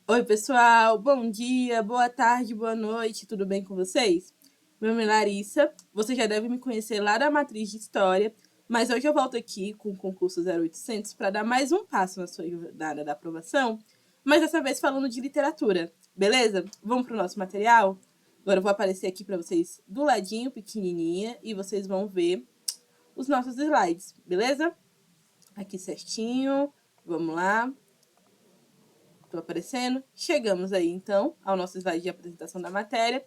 Oi, pessoal, bom dia, boa tarde, boa noite, tudo bem com vocês? Meu nome é Larissa, você já deve me conhecer lá da Matriz de História, mas hoje eu volto aqui com o concurso 0800 para dar mais um passo na sua jornada da aprovação, mas dessa vez falando de literatura, beleza? Vamos para o nosso material? Agora eu vou aparecer aqui para vocês do ladinho, pequenininha, e vocês vão ver os nossos slides, beleza? Aqui certinho, vamos lá. Estou aparecendo. Chegamos aí, então, ao nosso slide de apresentação da matéria.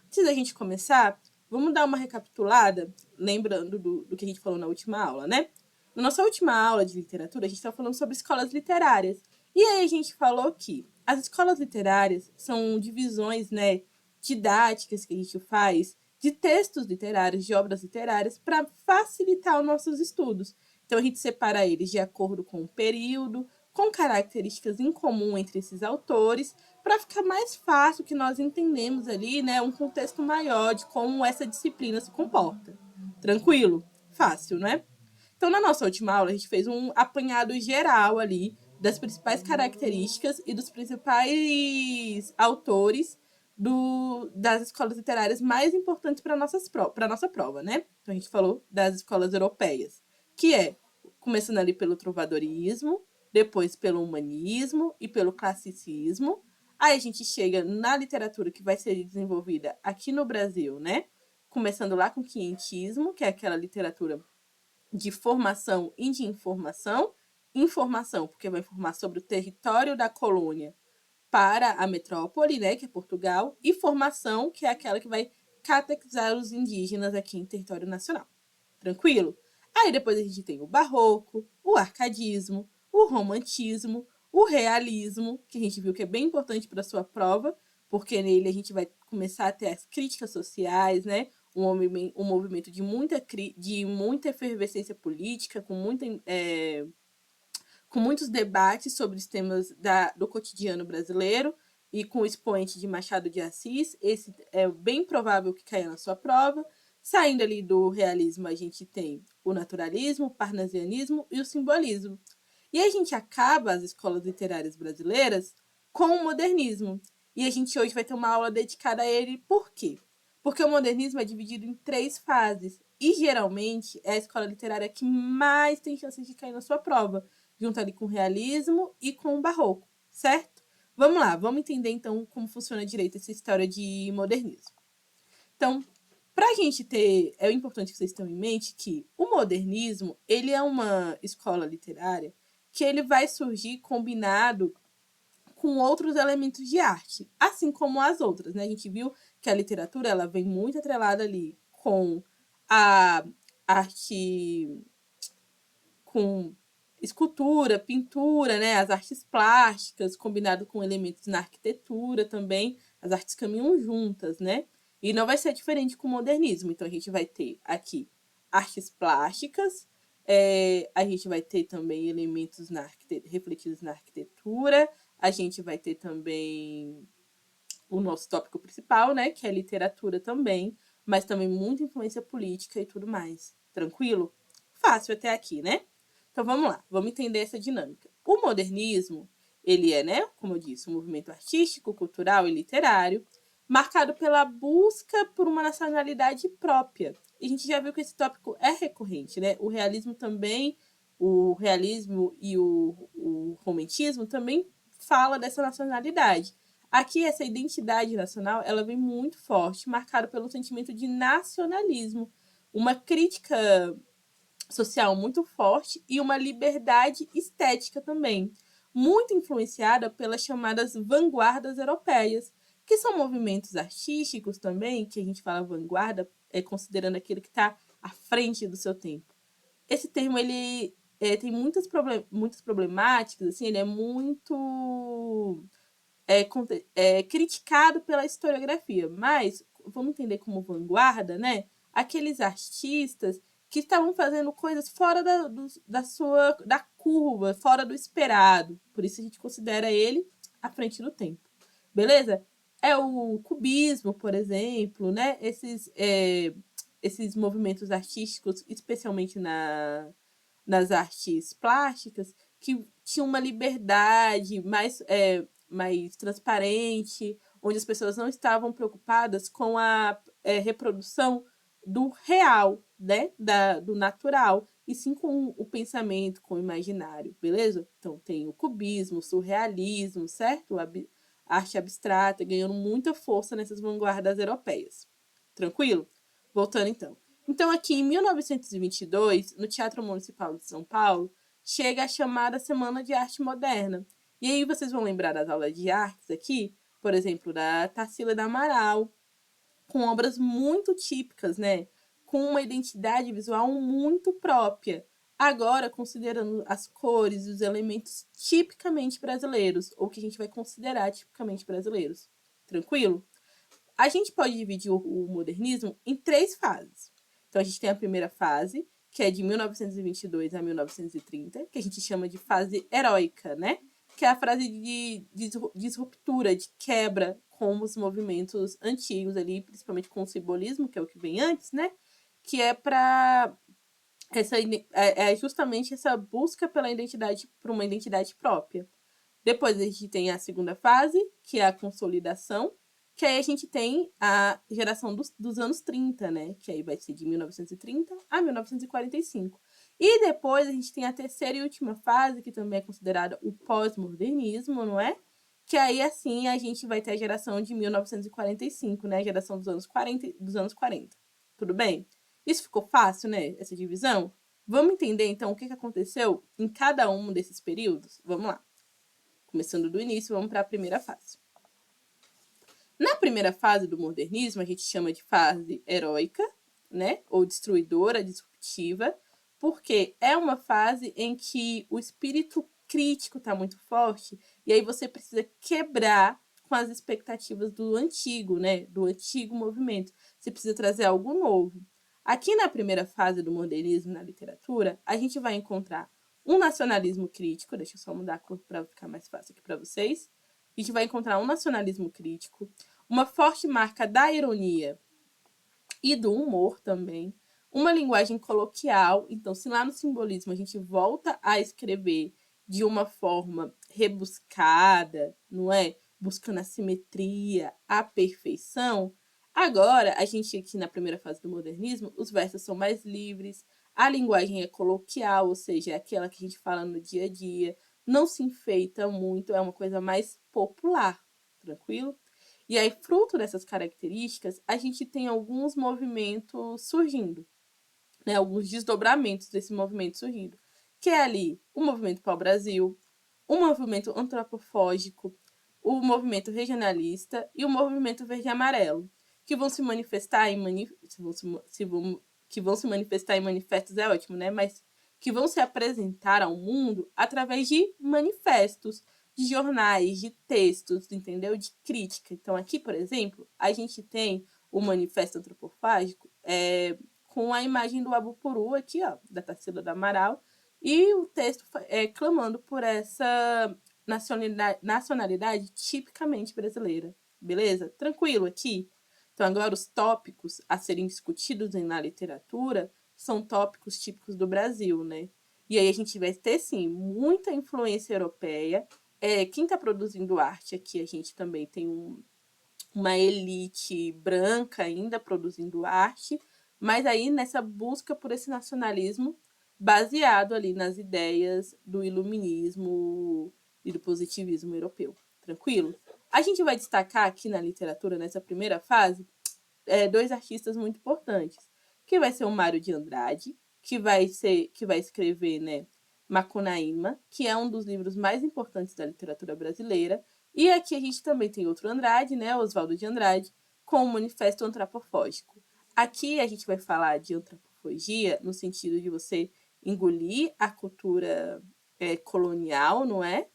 Antes da gente começar, vamos dar uma recapitulada, lembrando do que a gente falou na última aula, né? Na nossa última aula de literatura, a gente estava falando sobre escolas literárias. E aí a gente falou que as escolas literárias são divisões, né, didáticas que a gente faz de textos literários, de obras literárias, para facilitar os nossos estudos. Então a gente separa eles de acordo com o período, com características em comum entre esses autores, para ficar mais fácil que nós entendemos ali, né, um contexto maior de como essa disciplina se comporta. Tranquilo? Fácil, né? Então, na nossa última aula, a gente fez um apanhado geral ali das principais características e dos principais autores das escolas literárias mais importantes para a nossa prova, né? Então, a gente falou das escolas europeias, que é começando ali pelo trovadorismo, depois pelo humanismo e pelo classicismo. Aí a gente chega na literatura que vai ser desenvolvida aqui no Brasil, né? Começando lá com o quinhentismo, que é aquela literatura de formação e de informação. Informação, porque vai informar sobre o território da colônia para a metrópole, né, que é Portugal, e formação, que é aquela que vai catequizar os indígenas aqui em território nacional. Tranquilo? Aí depois a gente tem o barroco, o arcadismo, o romantismo, o realismo, que a gente viu que é bem importante para a sua prova, porque nele a gente vai começar a ter as críticas sociais, né? Um movimento de muita efervescência política, com muitos debates sobre os temas do cotidiano brasileiro e com o expoente de Machado de Assis. Esse é bem provável que caia na sua prova. Saindo ali do realismo, a gente tem o naturalismo, o parnasianismo e o simbolismo. E a gente acaba as escolas literárias brasileiras com o modernismo. E a gente hoje vai ter uma aula dedicada a ele. Por quê? Porque o modernismo é dividido em 3 fases. E geralmente é a escola literária que mais tem chances de cair na sua prova, junto ali com o realismo e com o barroco, certo? Vamos lá, vamos entender então como funciona direito essa história de modernismo. Então, para a gente ter, é importante que vocês tenham em mente que o modernismo, ele é uma escola literária que ele vai surgir combinado com outros elementos de arte, assim como as outras, né? A gente viu que a literatura, ela vem muito atrelada ali com a arte, com escultura, pintura, né? As artes plásticas, combinado com elementos na arquitetura também, as artes caminham juntas, né? E não vai ser diferente com o modernismo. Então, a gente vai ter aqui artes plásticas, a gente vai ter também elementos refletidos na arquitetura, a gente vai ter também o nosso tópico principal, né? Que é literatura também, mas também muita influência política e tudo mais. Tranquilo? Fácil até aqui, né? Então vamos lá, vamos entender essa dinâmica. O modernismo, ele é, né, como eu disse, um movimento artístico, cultural e literário, marcado pela busca por uma nacionalidade própria. E a gente já viu que esse tópico é recorrente, né? O realismo também, o realismo e o romantismo também fala dessa nacionalidade. Aqui, essa identidade nacional, ela vem muito forte, marcada pelo sentimento de nacionalismo, uma crítica social muito forte e uma liberdade estética também, muito influenciada pelas chamadas vanguardas europeias, que são movimentos artísticos também, que a gente fala vanguarda, considerando aquele que está à frente do seu tempo. Esse termo, ele tem muitas problemáticas, assim, ele é muito criticado pela historiografia, mas vamos entender como vanguarda, né? Aqueles artistas que estavam fazendo coisas fora da curva, fora do esperado. Por isso a gente considera ele à frente do tempo. Beleza? É o cubismo, por exemplo, né? Esses movimentos artísticos, especialmente nas artes plásticas, que tinham uma liberdade mais transparente, onde as pessoas não estavam preocupadas com a reprodução do real, né? Do natural, e sim com o pensamento, com o imaginário, beleza? Então tem o cubismo, o surrealismo, certo? A arte abstrata ganhando muita força nessas vanguardas europeias. Tranquilo? Voltando então. Então aqui em 1922, no Teatro Municipal de São Paulo, chega a chamada Semana de Arte Moderna. E aí vocês vão lembrar das aulas de artes aqui, por exemplo, da Tarsila da Amaral, com obras muito típicas, né? Com uma identidade visual muito própria. Agora, considerando as cores e os elementos tipicamente brasileiros, ou que a gente vai considerar tipicamente brasileiros. Tranquilo? A gente pode dividir o modernismo em 3 fases. Então, a gente tem a primeira fase, que é de 1922 a 1930, que a gente chama de fase heróica, né? Que é a fase de disruptura, de quebra com os movimentos antigos ali, principalmente com o simbolismo, que é o que vem antes, né? Que é para justamente essa busca pela identidade, por uma identidade própria. Depois a gente tem a segunda fase, que é a consolidação, que aí a gente tem a geração dos anos 30, né? Que aí vai ser de 1930 a 1945. E depois a gente tem a terceira e última fase, que também é considerada o pós-modernismo, não é? Que aí, assim, a gente vai ter a geração de 1945, né? A geração dos anos 40. Tudo bem? Isso ficou fácil, né? Essa divisão? Vamos entender, então, o que aconteceu em cada um desses períodos? Vamos lá. Começando do início, vamos para a primeira fase. Na primeira fase do modernismo, a gente chama de fase heróica, né? Ou destruidora, disruptiva, porque é uma fase em que o espírito crítico está muito forte, e aí você precisa quebrar com as expectativas do antigo, né? Do antigo movimento. Você precisa trazer algo novo. Aqui na primeira fase do modernismo na literatura, a gente vai encontrar um nacionalismo crítico, deixa eu só mudar a cor para ficar mais fácil aqui para vocês. A gente vai encontrar um nacionalismo crítico, uma forte marca da ironia e do humor também, uma linguagem coloquial. Então, se lá no simbolismo a gente volta a escrever de uma forma rebuscada, não é? Buscando a simetria, a perfeição, agora a gente aqui na primeira fase do modernismo, os versos são mais livres, a linguagem é coloquial, ou seja, é aquela que a gente fala no dia a dia, não se enfeita muito, é uma coisa mais popular, tranquilo? E aí, fruto dessas características, a gente tem alguns movimentos surgindo, né? Alguns desdobramentos desse movimento surgindo, que é ali o movimento pau-brasil, o movimento antropofógico, o movimento regionalista e o movimento verde-amarelo, que vão se manifestar em que vão se manifestar em manifestos é ótimo, né? Mas que vão se apresentar ao mundo através de manifestos, de jornais, de textos, entendeu? De crítica. Então, aqui, por exemplo, a gente tem o manifesto antropofágico com a imagem do Abupuru aqui, ó, da Tarsila do Amaral, e o texto clamando por essa nacionalidade tipicamente brasileira. Beleza? Tranquilo aqui? Então, agora os tópicos a serem discutidos na literatura são tópicos típicos do Brasil, né? E aí a gente vai ter, sim, muita influência europeia. Quem está produzindo arte aqui, a gente também tem uma elite branca ainda produzindo arte, mas aí nessa busca por esse nacionalismo baseado ali nas ideias do iluminismo e do positivismo europeu. Tranquilo? A gente vai destacar aqui na literatura, nessa primeira fase, 2 artistas muito importantes, que vai ser o Mário de Andrade, que vai escrever, né, Macunaíma, que é um dos livros mais importantes da literatura brasileira. E aqui a gente também tem outro Andrade, né, Oswaldo de Andrade, com o Manifesto Antropofógico. Aqui a gente vai falar de antropofagia no sentido de você engolir a cultura colonial, não é?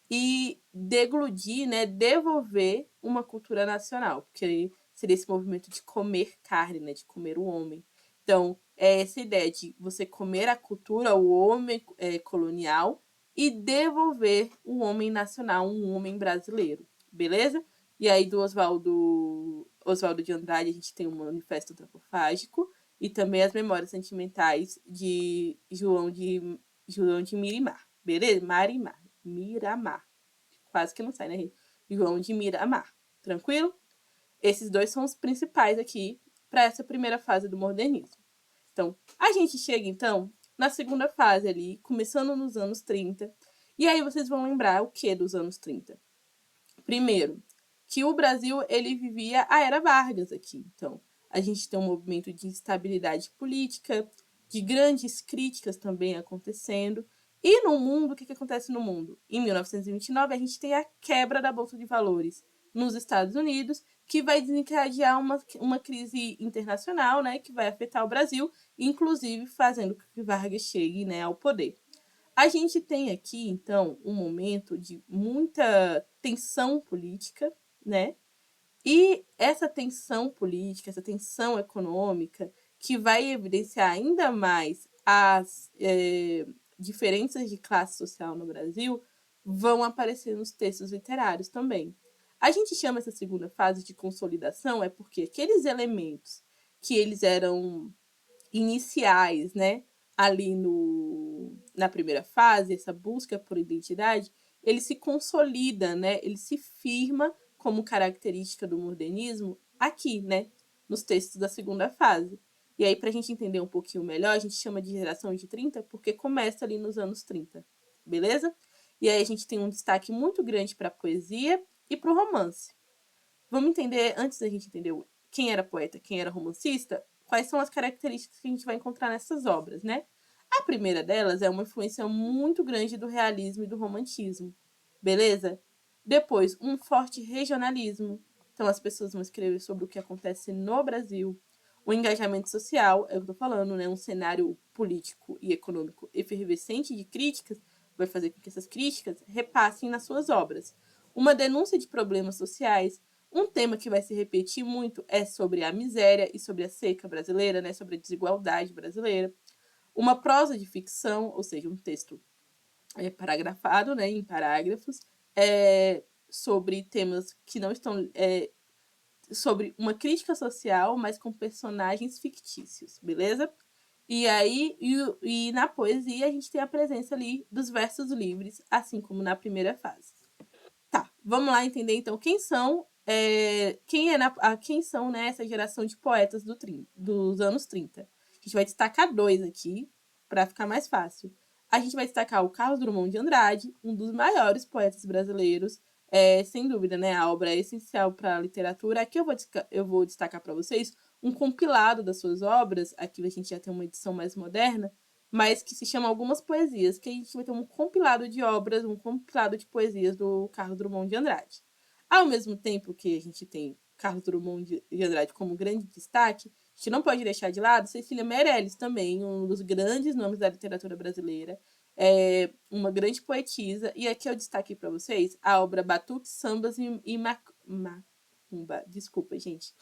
E degludir, né, devolver uma cultura nacional, porque seria esse movimento de comer carne, né, de comer o homem. Então, é essa ideia de você comer a cultura, o homem colonial, e devolver o homem nacional, um homem brasileiro, beleza? E aí do Oswaldo de Andrade a gente tem o Manifesto Antropofágico e também as Memórias Sentimentais de João de Miramar, beleza? Miramar. quase que não sai, né? João de Miramar. Tranquilo? Esses dois são os principais aqui para essa primeira fase do modernismo. Então, a gente chega, então, na segunda fase ali, começando nos anos 30. E aí vocês vão lembrar o que dos anos 30? Primeiro, que o Brasil ele vivia a Era Vargas aqui. Então, a gente tem um movimento de instabilidade política, de grandes críticas também acontecendo. E no mundo, o que acontece no mundo? Em 1929, a gente tem a quebra da Bolsa de Valores nos Estados Unidos, que vai desencadear uma crise internacional, né, que vai afetar o Brasil, inclusive fazendo com que Vargas chegue, né, ao poder. A gente tem aqui, então, um momento de muita tensão política, né? E essa tensão política, essa tensão econômica, que vai evidenciar ainda mais as diferenças de classe social no Brasil, vão aparecer nos textos literários também. A gente chama essa segunda fase de consolidação porque aqueles elementos que eles eram iniciais, né, ali na primeira fase, essa busca por identidade, ele se consolida, né, ele se firma como característica do modernismo aqui, né, nos textos da segunda fase. E aí, para a gente entender um pouquinho melhor, a gente chama de geração de 30 porque começa ali nos anos 30, beleza? E aí a gente tem um destaque muito grande para a poesia e para o romance. Vamos entender, antes da gente entender quem era poeta, quem era romancista, quais são as características que a gente vai encontrar nessas obras, né? A primeira delas é uma influência muito grande do realismo e do romantismo, beleza? Depois, um forte regionalismo. Então, as pessoas vão escrever sobre o que acontece no Brasil. O engajamento social, é o que eu tô falando, né? Um cenário político e econômico efervescente de críticas vai fazer com que essas críticas repassem nas suas obras. Uma denúncia de problemas sociais. Um tema que vai se repetir muito é sobre a miséria e sobre a seca brasileira, né? Sobre a desigualdade brasileira. Uma prosa de ficção, ou seja, um texto paragrafado, né, em parágrafos, sobre temas que não estão... sobre uma crítica social, mas com personagens fictícios, beleza? E aí, e na poesia, a gente tem a presença ali dos versos livres, assim como na primeira fase. Tá, vamos lá entender então quem são quem são, né, essa geração de poetas dos anos 30. A gente vai destacar dois aqui, para ficar mais fácil. A gente vai destacar o Carlos Drummond de Andrade, um dos maiores poetas brasileiros, sem dúvida, né, a obra é essencial para a literatura. Aqui eu vou destacar para vocês um compilado das suas obras, aqui a gente já tem uma edição mais moderna, mas que se chama Algumas Poesias, que a gente vai ter um compilado de obras, um compilado de poesias do Carlos Drummond de Andrade. Ao mesmo tempo que a gente tem Carlos Drummond de Andrade como grande destaque, a gente não pode deixar de lado Cecília Meirelles também, um dos grandes nomes da literatura brasileira, uma grande poetisa. E aqui eu destaquei para vocês a obra Batuques, Sambas e Macumba. Desculpa, gente.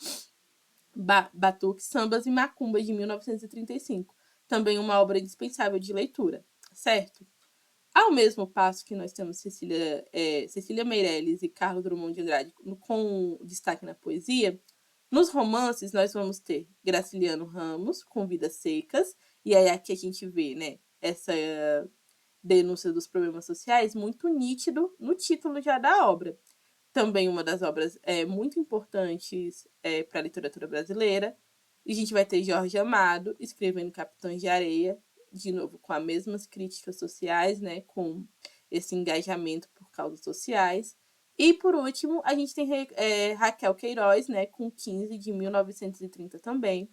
Batuques, Sambas e Macumba, de 1935. Também uma obra indispensável de leitura, certo? Ao mesmo passo que nós temos Cecília Meirelles e Carlos Drummond de Andrade com destaque na poesia, nos romances nós vamos ter Graciliano Ramos, com Vidas Secas, e aí aqui a gente vê, né, essa denúncia dos problemas sociais muito nítido no título já da obra. Também uma das obras muito importantes para a literatura brasileira. E a gente vai ter Jorge Amado escrevendo Capitães de Areia, de novo com as mesmas críticas sociais, né, com esse engajamento por causas sociais. E, por último, a gente tem Raquel Queiroz, né, com 15, de 1930 também.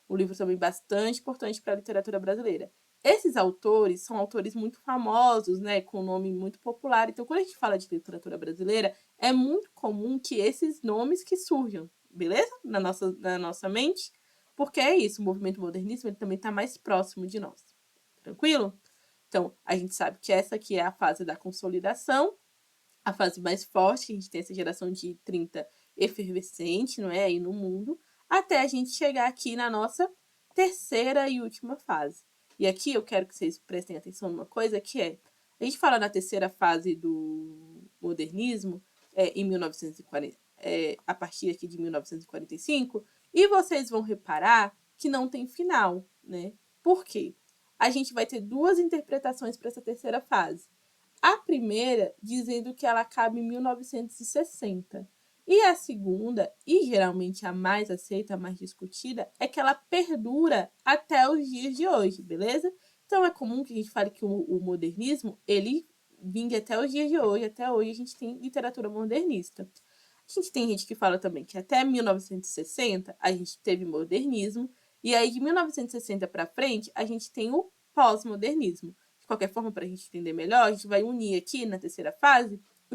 Um livro também bastante importante para a literatura brasileira. Esses autores são autores muito famosos, né, com nome muito popular. Então, quando a gente fala de literatura brasileira, é muito comum que esses nomes que surjam, beleza? Na nossa mente. Porque é isso, o movimento modernista ele também está mais próximo de nós. Tranquilo? Então, a gente sabe que essa aqui é a fase da consolidação, a fase mais forte, que a gente tem essa geração de 30 efervescente, não é? Aí no mundo, até a gente chegar aqui na nossa terceira e última fase. E aqui eu quero que vocês prestem atenção numa coisa que a gente fala na terceira fase do modernismo, em 1940, a partir aqui de 1945, e vocês vão reparar que não tem final, né? Por quê? A gente vai ter duas interpretações para essa terceira fase. A primeira dizendo que ela acaba em 1960. E a segunda, e geralmente a mais aceita, a mais discutida, é que ela perdura até os dias de hoje, beleza? Então é comum que a gente fale que o modernismo, ele vingue até os dias de hoje, até hoje a gente tem literatura modernista. A gente tem gente que fala também que até 1960 a gente teve modernismo, e aí de 1960 para frente a gente tem o pós-modernismo. De qualquer forma, para a gente entender melhor, a gente vai unir aqui na terceira fase o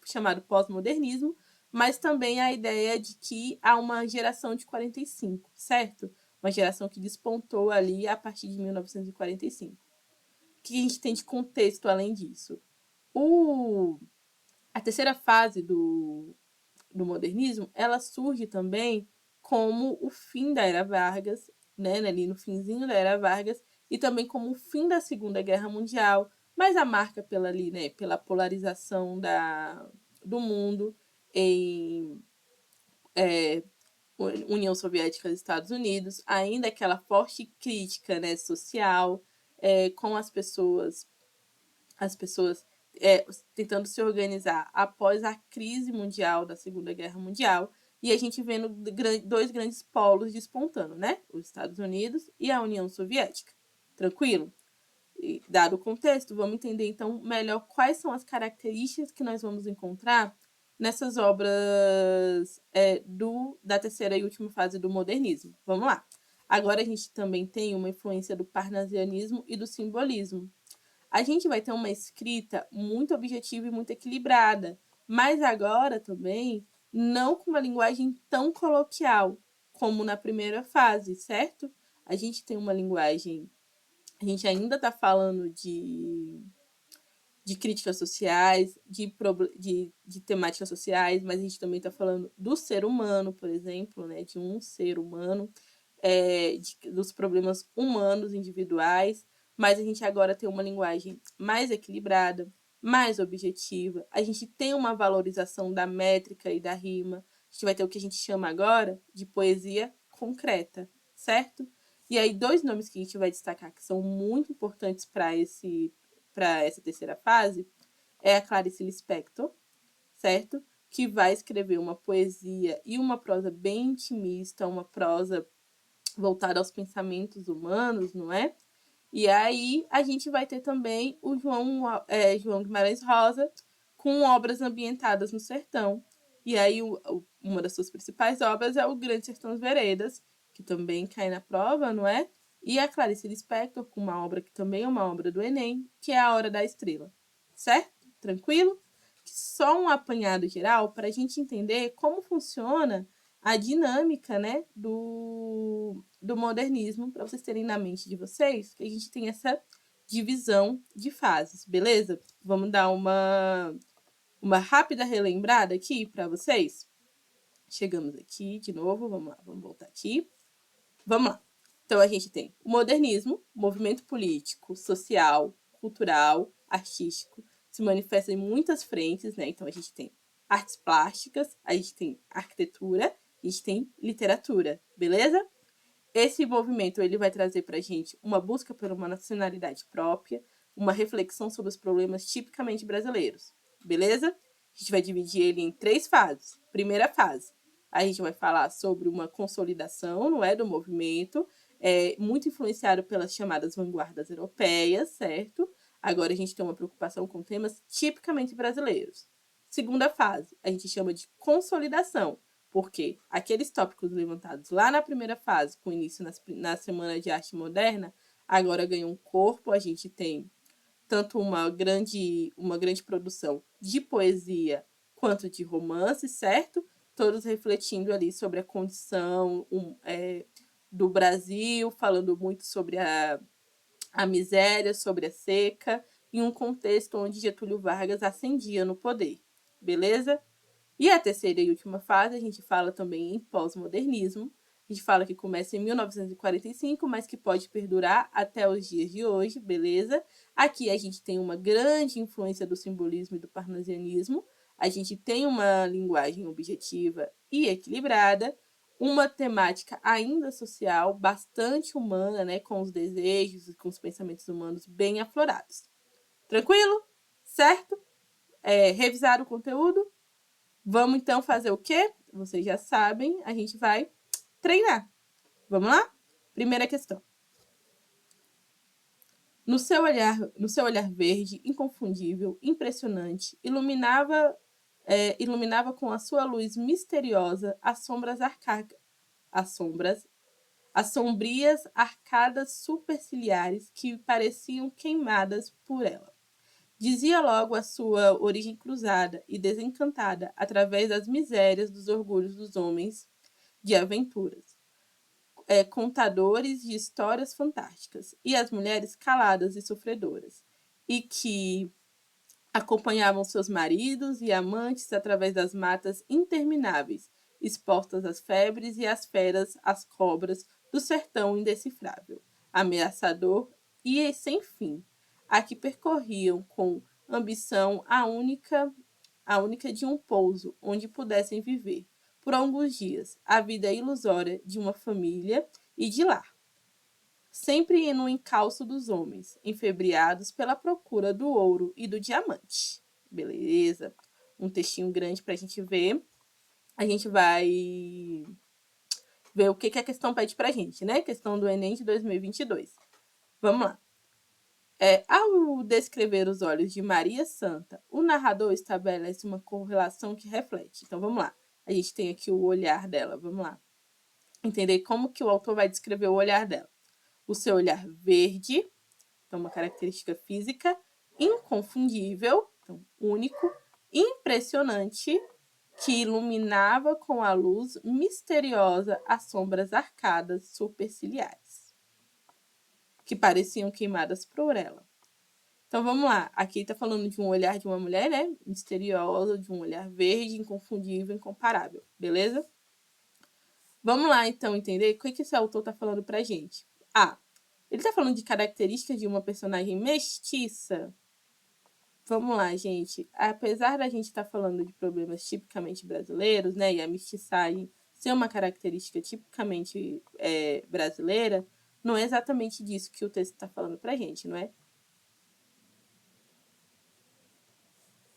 chamado pós-modernismo, mas também a ideia de que há uma geração de 45, certo? Uma geração que despontou ali a partir de 1945. O que a gente tem de contexto além disso? A terceira fase do modernismo, ela surge também como o fim da Era Vargas, né, ali no finzinho da Era Vargas, e também como o fim da Segunda Guerra Mundial, mas a marca pela, ali, né, pela polarização do mundo em União Soviética e Estados Unidos, ainda aquela forte crítica, né, social, com as pessoas tentando se organizar após a crise mundial da Segunda Guerra Mundial, e a gente vendo dois grandes polos despontando, né? Os Estados Unidos e a União Soviética. Tranquilo? E, dado o contexto, vamos entender então melhor quais são as características que nós vamos encontrar nessas obras da terceira e última fase do modernismo. Vamos lá. Agora a gente também tem uma influência do parnasianismo e do simbolismo. A gente vai ter uma escrita muito objetiva e muito equilibrada, mas agora também não com uma linguagem tão coloquial como na primeira fase, certo? A gente tem uma linguagem, a gente ainda está falando de críticas sociais, de temáticas sociais, mas a gente também está falando do ser humano, por exemplo, né, de um ser humano, dos problemas humanos individuais, mas a gente agora tem uma linguagem mais equilibrada, mais objetiva, a gente tem uma valorização da métrica e da rima, a gente vai ter o que a gente chama agora de poesia concreta, certo? E aí, dois nomes que a gente vai destacar que são muito importantes para essa terceira fase é a Clarice Lispector, certo? Que vai escrever uma poesia e uma prosa bem intimista, uma prosa voltada aos pensamentos humanos, não é? E aí a gente vai ter também o João Guimarães Rosa com obras ambientadas no sertão. E aí uma das suas principais obras é o Grande Sertão das Veredas, que também cai na prova, não é? E a Clarice Lispector com uma obra que também é uma obra do Enem, que é A Hora da Estrela. Certo? Tranquilo? Só um apanhado geral para a gente entender como funciona a dinâmica, né, do modernismo, para vocês terem na mente de vocês, que a gente tem essa divisão de fases, beleza? Vamos dar uma rápida relembrada aqui para vocês. Chegamos aqui de novo, vamos lá, vamos voltar aqui. Vamos lá. Então, a gente tem o modernismo, movimento político, social, cultural, artístico, se manifesta em muitas frentes, né? Então, a gente tem artes plásticas, a gente tem arquitetura, a gente tem literatura, beleza? Esse movimento ele vai trazer para a gente uma busca por uma nacionalidade própria, uma reflexão sobre os problemas tipicamente brasileiros, beleza? A gente vai dividir ele em 3 fases. Primeira fase, a gente vai falar sobre uma consolidação, não é, do movimento, muito influenciado pelas chamadas vanguardas europeias, certo? Agora a gente tem uma preocupação com temas tipicamente brasileiros. Segunda fase, a gente chama de consolidação, porque aqueles tópicos levantados lá na primeira fase, com início na Semana de Arte Moderna, agora ganham um corpo, a gente tem tanto uma grande produção de poesia quanto de romance, certo? Todos refletindo ali sobre a condição do Brasil, falando muito sobre a miséria, sobre a seca, em um contexto onde Getúlio Vargas ascendia no poder, beleza? E a terceira e última fase, a gente fala também em pós-modernismo. A gente fala que começa em 1945, mas que pode perdurar até os dias de hoje, beleza? Aqui a gente tem uma grande influência do simbolismo e do parnasianismo. A gente tem uma linguagem objetiva e equilibrada, uma temática ainda social, bastante humana, né, com os desejos e com os pensamentos humanos bem aflorados. Tranquilo? certo? Revisar o conteúdo? Vamos então fazer o quê? Vocês já sabem, a gente vai treinar. Vamos lá? Primeira questão. No seu olhar verde, inconfundível, impressionante, iluminava com a sua luz misteriosa as sombrias arcadas superciliares que pareciam queimadas por ela. Dizia logo a sua origem cruzada e desencantada através das misérias dos orgulhos dos homens de aventuras, contadores de histórias fantásticas, e as mulheres caladas e sofredoras, e que acompanhavam seus maridos e amantes através das matas intermináveis, expostas às febres e às feras, às cobras do sertão indecifrável, ameaçador e sem fim, a que percorriam com ambição a única de um pouso onde pudessem viver, por alguns dias, a vida ilusória de uma família e de lar. Sempre no encalço dos homens, enfebriados pela procura do ouro e do diamante. Beleza? Um textinho grande para a gente ver. A gente vai ver o que a questão pede para a gente, né? Questão do Enem de 2022. Vamos lá. Ao descrever os olhos de Maria Santa, o narrador estabelece uma correlação que reflete. Então, vamos lá. A gente tem aqui o olhar dela. Vamos lá. Entender como que o autor vai descrever o olhar dela. O seu olhar verde, então uma característica física, inconfundível, então único, impressionante, que iluminava com a luz misteriosa as sombras arcadas superciliares, que pareciam queimadas por ela. Então vamos lá, aqui está falando de um olhar de uma mulher, né? Misteriosa, de um olhar verde, inconfundível, incomparável, beleza? Vamos lá, então, entender o que esse autor está falando pra gente. Ele está falando de características de uma personagem mestiça. Vamos lá, gente. Apesar da gente estar falando de problemas tipicamente brasileiros, né, e a mestiçagem ser uma característica tipicamente brasileira, não é exatamente disso que o texto está falando pra gente, não é?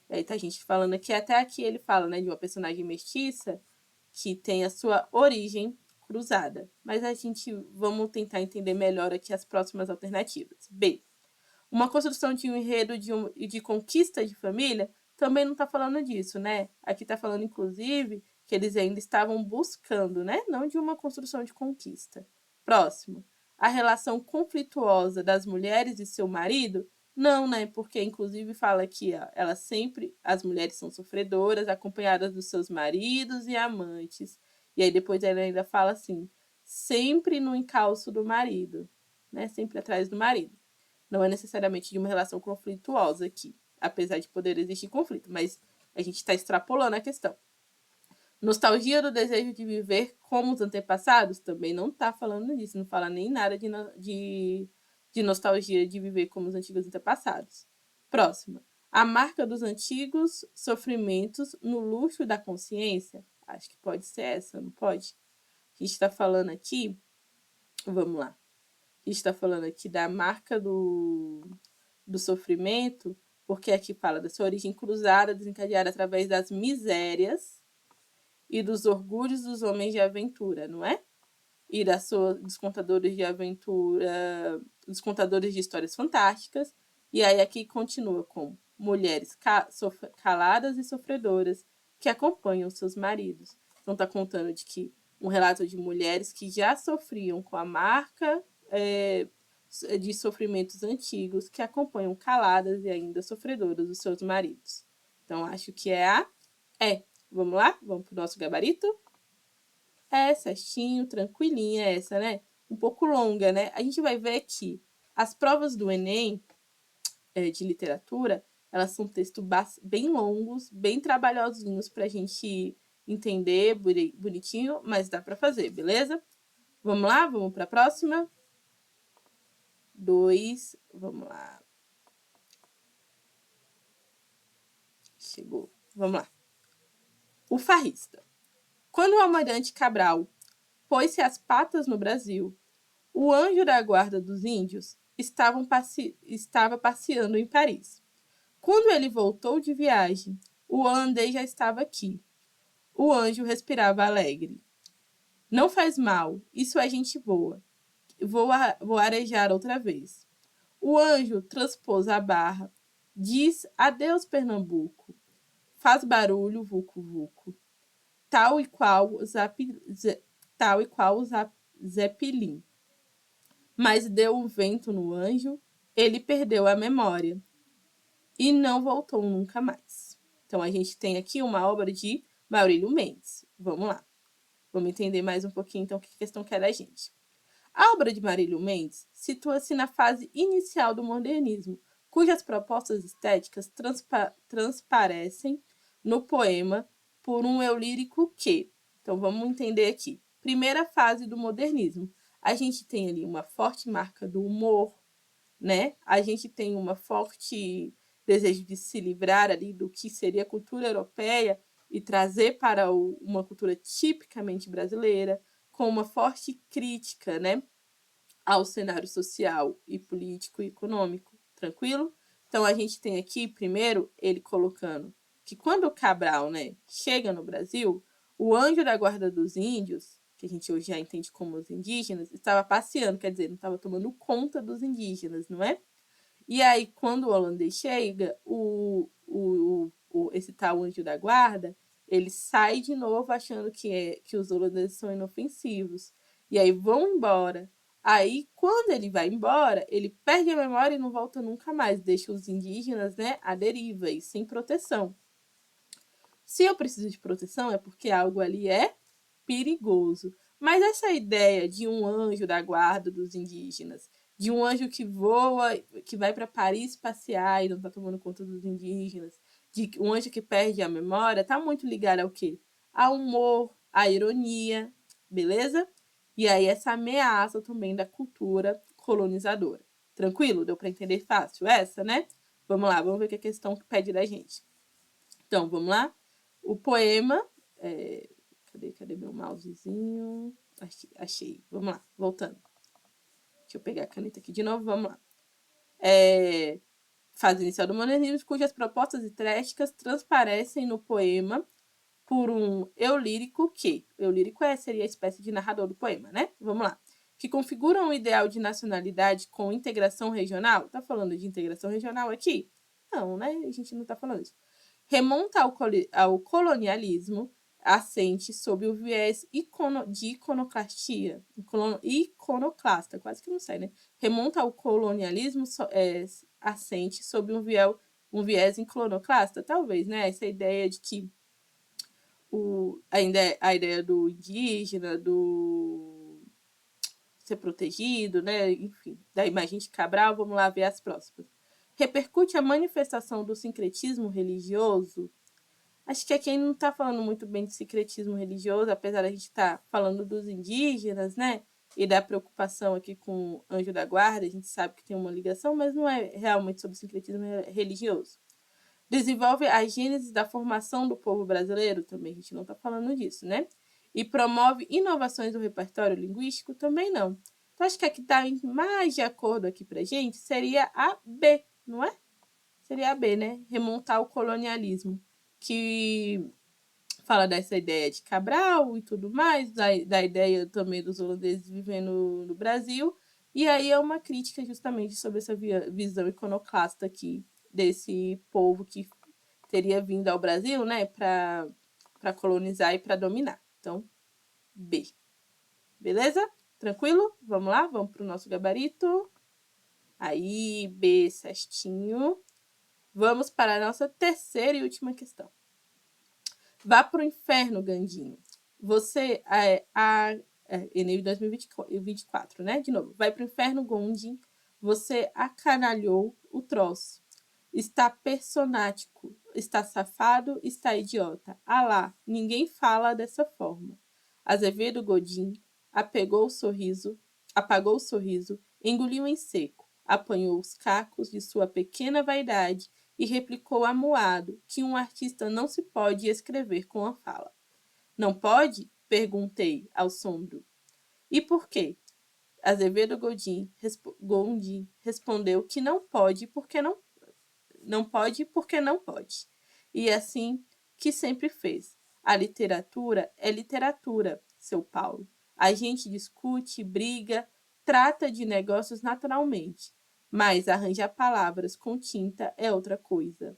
E aí tá a gente falando aqui, até aqui ele fala, né, de uma personagem mestiça que tem a sua origem cruzada. Mas vamos tentar entender melhor aqui as próximas alternativas. B. Uma construção de um enredo de conquista de família também não está falando disso, né? Aqui está falando, inclusive, que eles ainda estavam buscando, né? Não de uma construção de conquista. Próximo. A relação conflituosa das mulheres e seu marido? Não, né? Porque, inclusive, fala que as mulheres são sofredoras, acompanhadas dos seus maridos e amantes. E aí depois ela ainda fala assim, sempre no encalço do marido, né? Sempre atrás do marido. Não é necessariamente de uma relação conflituosa aqui, apesar de poder existir conflito, mas a gente está extrapolando a questão. Nostalgia do desejo de viver como os antepassados? Também não está falando disso, não fala nem nada de nostalgia de viver como os antigos antepassados. Próxima. A marca dos antigos sofrimentos no luxo da consciência? Acho que pode ser essa, não pode? A gente está falando aqui, vamos lá. A gente está falando aqui da marca do sofrimento, porque aqui fala da sua origem cruzada, desencadeada através das misérias e dos orgulhos dos homens de aventura, não é? E dos contadores de aventura, dos contadores de histórias fantásticas. E aí aqui continua com mulheres caladas e sofredoras que acompanham seus maridos. Então está contando de que um relato de mulheres que já sofriam com a marca de sofrimentos antigos que acompanham caladas e ainda sofredoras os seus maridos. Então, acho que é a E. Vamos lá? Vamos pro nosso gabarito? Certinho, tranquilinha essa, né? Um pouco longa, né? A gente vai ver que as provas do Enem de literatura, elas são textos bem longos, bem trabalhosinhos pra gente entender bonitinho, mas dá pra fazer, beleza? Vamos lá? Vamos pra próxima? 2, vamos lá. Chegou. Vamos lá. O farrista. Quando o almirante Cabral pôs-se as patas no Brasil, o anjo da guarda dos índios estava passeando em Paris. Quando ele voltou de viagem, o holandês já estava aqui. O anjo respirava alegre. Não faz mal, isso é gente boa. Vou arejar outra vez. O anjo transpôs a barra. Diz adeus, Pernambuco. Faz barulho, vucu-vucu. Tal e qual o Zeppelin. Mas deu um vento no anjo, ele perdeu a memória e não voltou nunca mais. Então, a gente tem aqui uma obra de Maurílio Mendes. Vamos lá. Vamos entender mais um pouquinho, então, o que a questão quer da gente. A obra de Maurílio Mendes situa-se na fase inicial do modernismo, cujas propostas estéticas transparecem no poema por um eu lírico que... Então, vamos entender aqui. Primeira fase do modernismo. A gente tem ali uma forte marca do humor, né? A gente tem uma forte desejo de se livrar ali do que seria a cultura europeia e trazer para uma cultura tipicamente brasileira, com uma forte crítica, né, ao cenário social e político e econômico. Tranquilo? Então, a gente tem aqui, primeiro, ele colocando que quando o Cabral, né, chega no Brasil, o anjo da guarda dos índios, que a gente hoje já entende como os indígenas, estava passeando, quer dizer, não estava tomando conta dos indígenas, não é? E aí, quando o holandês chega, esse tal anjo da guarda, ele sai de novo achando que os holandeses são inofensivos. E aí vão embora. Aí, quando ele vai embora, ele perde a memória e não volta nunca mais. Deixa os indígenas, né, à deriva e sem proteção. Se eu preciso de proteção, é porque algo ali é perigoso. Mas essa ideia de um anjo da guarda dos indígenas, de um anjo que voa, que vai para Paris passear e não está tomando conta dos indígenas, de um anjo que perde a memória, está muito ligado ao quê? Ao humor, à ironia, beleza? E aí essa ameaça também da cultura colonizadora. Tranquilo? Deu para entender fácil essa, né? Vamos lá, vamos ver o que a questão pede da gente. Então, vamos lá? O poema... Cadê meu mousezinho? Achei. Vamos lá, voltando. Deixa eu pegar a caneta aqui de novo, vamos lá. Fase inicial do modernismo, cujas propostas estéticas transparecem no poema por um eu lírico que... Eu lírico seria a espécie de narrador do poema, né? Vamos lá. Que configuram um ideal de nacionalidade com integração regional. Tá falando de integração regional aqui? Não, né? A gente não tá falando isso. Remonta ao colonialismo, assente sob o viés de iconoclastia. Iconoclasta, quase que não sei, né? Remonta ao colonialismo, assente sob um viés iconoclasta, talvez, né? Essa ideia de que a ideia do indígena, do ser protegido, né? Enfim, da imagem de Cabral, vamos lá ver as próximas. Repercute a manifestação do sincretismo religioso. Acho que aqui a gente não está falando muito bem de sincretismo religioso, apesar de a gente estar falando dos indígenas, né? E da preocupação aqui com o anjo da guarda, a gente sabe que tem uma ligação, mas não é realmente sobre sincretismo religioso. Desenvolve a gênese da formação do povo brasileiro, também a gente não está falando disso, né? E promove inovações do repertório linguístico, também não. Então, acho que a que está mais de acordo aqui pra gente seria a B, não é? Seria a B, né? Remontar o colonialismo, que fala dessa ideia de Cabral e tudo mais, da ideia também dos holandeses vivendo no Brasil, e aí é uma crítica justamente sobre essa visão iconoclasta aqui desse povo que teria vindo ao Brasil, né, para colonizar e para dominar. Então, B. Beleza? Tranquilo? Vamos lá? Vamos para o nosso gabarito. Aí, B certinho. Vamos para a nossa terceira e última questão. Vá pro inferno, Gandinho. Você, Enem 2024, né? De novo. Vai pro inferno, Gondim. Você acanalhou o troço. Está personático. Está safado. Está idiota. Ah lá, ninguém fala dessa forma. Azevedo Godin apagou o sorriso, engoliu em seco, apanhou os cacos de sua pequena vaidade e replicou amuado que um artista não se pode escrever com a fala. Não pode? Perguntei ao sombro. E por quê? Azevedo Gondim respondeu que não pode porque não... não pode porque não pode. E assim que sempre fez. A literatura é literatura, seu Paulo. A gente discute, briga, trata de negócios naturalmente, mas arranjar palavras com tinta é outra coisa.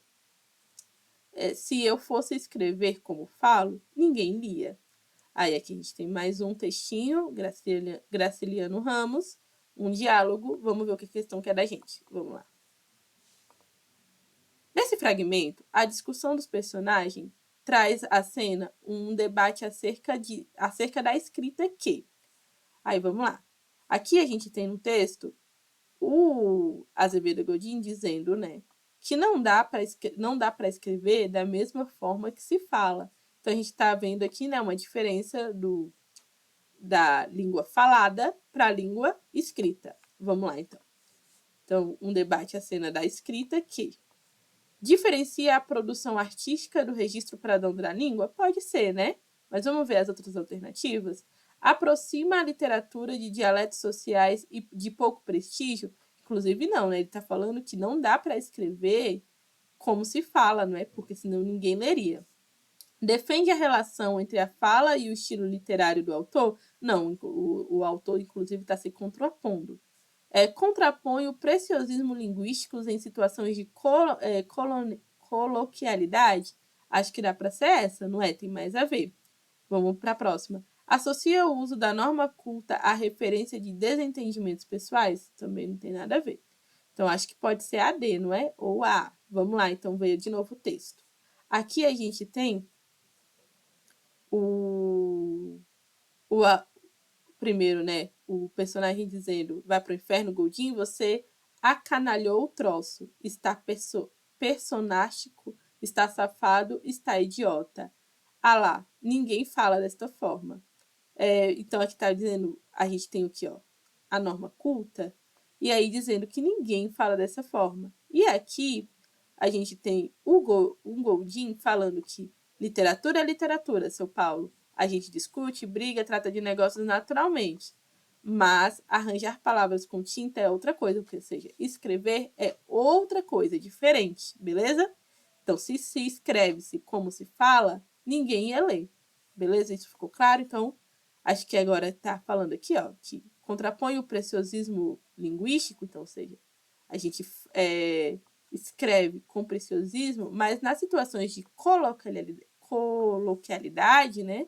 Se eu fosse escrever como falo, ninguém lia. Aí aqui a gente tem mais um textinho, Graciliano Ramos, um diálogo. Vamos ver o que a questão quer da gente. Vamos lá. Nesse fragmento, a discussão dos personagens traz à cena um debate acerca da escrita que. Aí vamos lá. Aqui a gente tem no texto o Azevedo Godin dizendo, né, que não dá para escrever da mesma forma que se fala. Então a gente está vendo aqui, né, uma diferença da língua falada para a língua escrita. Vamos lá, então. Então, um debate à cena da escrita que diferencia a produção artística do registro padrão da língua? Pode ser, né? Mas vamos ver as outras alternativas. Aproxima a literatura de dialetos sociais e de pouco prestígio? Inclusive, não, né? Ele está falando que não dá para escrever como se fala, não é? Porque senão ninguém leria. Defende a relação entre a fala e o estilo literário do autor? Não, o autor, inclusive, está se contrapondo. Contrapõe o preciosismo linguístico em situações de coloquialidade? Acho que dá para ser essa, não é? Tem mais a ver. Vamos para a próxima. Associa o uso da norma culta à referência de desentendimentos pessoais? Também não tem nada a ver. Então, acho que pode ser a D, não é? Ou a A. Vamos lá, então, veio de novo o texto. Aqui a gente tem primeiro, né, o personagem dizendo, vai pro inferno, Goldin, você acanalhou o troço, está personástico, está safado, está idiota. Ah lá, ninguém fala desta forma. Então, aqui tá dizendo, a gente tem o que, ó, a norma culta, e aí dizendo que ninguém fala dessa forma. E aqui, a gente tem um Goldin falando que literatura é literatura, seu Paulo. A gente discute, briga, trata de negócios naturalmente. Mas arranjar palavras com tinta é outra coisa, ou seja, escrever é outra coisa, diferente, beleza? Então, se escreve-se como se fala, ninguém ia ler. Beleza? Isso ficou claro? Então, acho que agora está falando aqui, ó, que contrapõe o preciosismo linguístico, então, ou seja, a gente escreve com preciosismo, mas nas situações de coloquialidade, né,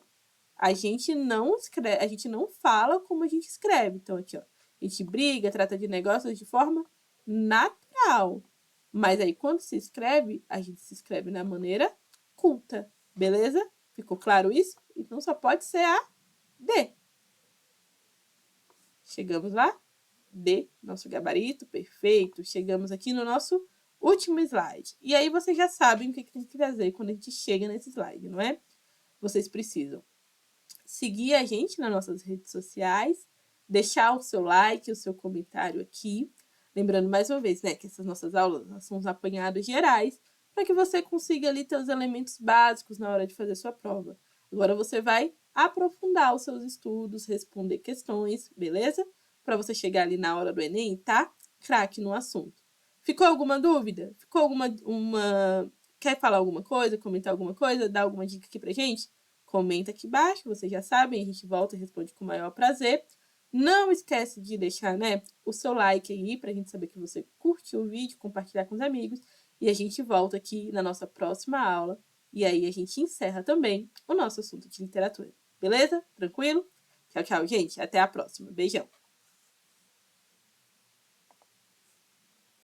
a gente não fala como a gente escreve. Então, aqui, ó, a gente briga, trata de negócios de forma natural. Mas aí, quando se escreve, a gente se escreve na maneira culta, beleza? Ficou claro isso? Então, só pode ser a D. Chegamos lá? D, nosso gabarito, perfeito. Chegamos aqui no nosso último slide. E aí, vocês já sabem o que tem que fazer quando a gente chega nesse slide, não é? Vocês precisam seguir a gente nas nossas redes sociais, deixar o seu like, o seu comentário aqui. Lembrando mais uma vez, né, que essas nossas aulas são os apanhados gerais para que você consiga ali ter os elementos básicos na hora de fazer sua prova. Agora você vai aprofundar os seus estudos, responder questões, beleza? Para você chegar ali na hora do Enem e tá craque no assunto. Ficou alguma dúvida? Ficou quer falar alguma coisa, comentar alguma coisa, dar alguma dica aqui pra gente? Comenta aqui embaixo, vocês já sabem, a gente volta e responde com o maior prazer. Não esquece de deixar, né, o seu like aí, pra gente saber que você curtiu o vídeo, compartilhar com os amigos. E a gente volta aqui na nossa próxima aula. E aí a gente encerra também o nosso assunto de literatura. Beleza? Tranquilo? Tchau, tchau, gente. Até a próxima. Beijão.